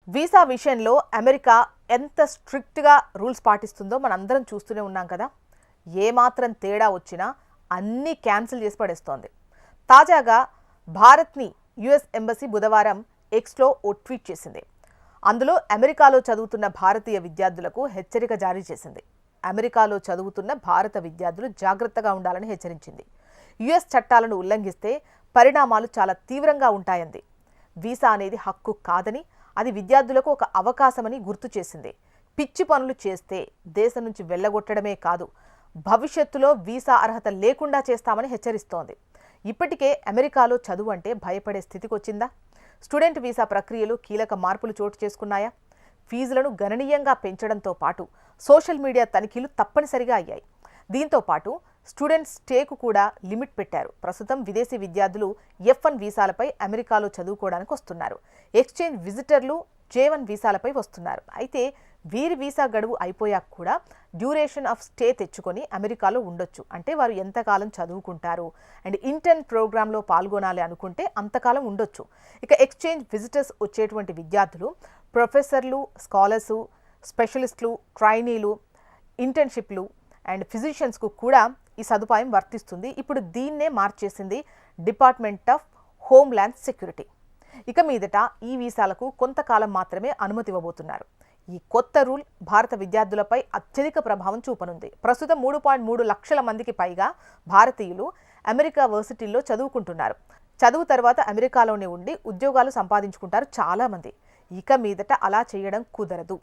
Visa విషయంలో America ఎంత స్ట్రిక్ట్‌గా రూల్స్ పాటిస్తుందో మనందరం చూస్తూనే ఉన్నాం కదా. ఏమాత్రం తేడా వచ్చినా అన్నీ క్యాన్సిల్ చేసి పడేస్తోంది. తాజాగా భారత్‌ని యుఎస్ ఎంబసీ బుధవారం ఎక్స్‌లో ఓ ట్వీట్ చేసింది. అందులో అమెరికాలో చదువుతున్న భారతీయ విద్యార్థులకు హెచ్చరిక జారీ చేసింది. అమెరికాలో చదువుతున్న భారత విద్యార్థులు జాగ్రత్తగా ఉండాలని హెచ్చరించింది. యుఎస్ చట్టాలను ఉల్లంఘిస్తే పరిణామాలు చాలా తీవ్రంగా ఉంటాయంది. వీసా అనేది హక్కు కాదని, అది విద్యార్థులకు ఒక అవకాశమని గుర్తు చేసింది. పిచ్చి పనులు చేస్తే దేశం నుంచి వెళ్ళగొట్టడమే కాదు, భవిష్యత్తులో వీసా అర్హత లేకుండా చేస్తామని హెచ్చరిస్తోంది. ఇప్పటికే అమెరికాలో చదువు అంటే భయపడే స్థితికి వచ్చిందా? స్టూడెంట్ వీసా ప్రక్రియలో కీలక మార్పులు చోటు చేసుకున్నాయా? ఫీజులను గణనీయంగా పెంచడంతో పాటు సోషల్ మీడియా తనిఖీలు తప్పనిసరిగా అయ్యాయి. దీంతో పాటు స్టూడెంట్ స్టేకు కూడా లిమిట్ పెట్టారు. ప్రస్తుతం విదేశీ విద్యార్థులు F1 వీసాలపై అమెరికాలో చదువుకోవడానికి వస్తున్నారు. ఎక్స్చేంజ్ విజిటర్లు J1 వీసాలపై వస్తున్నారు. అయితే వీరి వీసా గడువు అయిపోయాక కూడా డ్యూరేషన్ ఆఫ్ స్టే తెచ్చుకొని అమెరికాలో ఉండొచ్చు. అంటే వారు ఎంతకాలం చదువుకుంటారు అండ్ ఇంటర్న్ ప్రోగ్రాంలో పాల్గొనాలి అనుకుంటే అంతకాలం ఉండొచ్చు. ఇక ఎక్స్చేంజ్ విజిటర్స్ వచ్చేటువంటి విద్యార్థులు ప్రొఫెసర్లు, స్కాలర్సు, స్పెషలిస్టులు, ట్రైనీలు, ఇంటర్న్షిప్లు అండ్ ఫిజిషియన్స్కు కూడా ఈ సదుపాయం వర్తిస్తుంది. ఇప్పుడు దీన్నే మార్చేసింది డిపార్ట్మెంట్ ఆఫ్ హోమ్‌ల్యాండ్ సెక్యూరిటీ. ఇక మీదట ఈ వీసాలకు కొంతకాలం మాత్రమే అనుమతి ఇవ్వబోతున్నారు. ఈ కొత్త రూల్ భారత విద్యార్థులపై అత్యధిక ప్రభావం చూపనుంది. ప్రస్తుతం 3.3 లక్షల మందికి పైగా భారతీయులు అమెరికా వర్సిటీల్లో చదువుకుంటున్నారు. చదువు తర్వాత అమెరికాలోనే ఉండి ఉద్యోగాలు సంపాదించుకుంటారు చాలామంది. ఇక మీదట అలా చేయడం కుదరదు.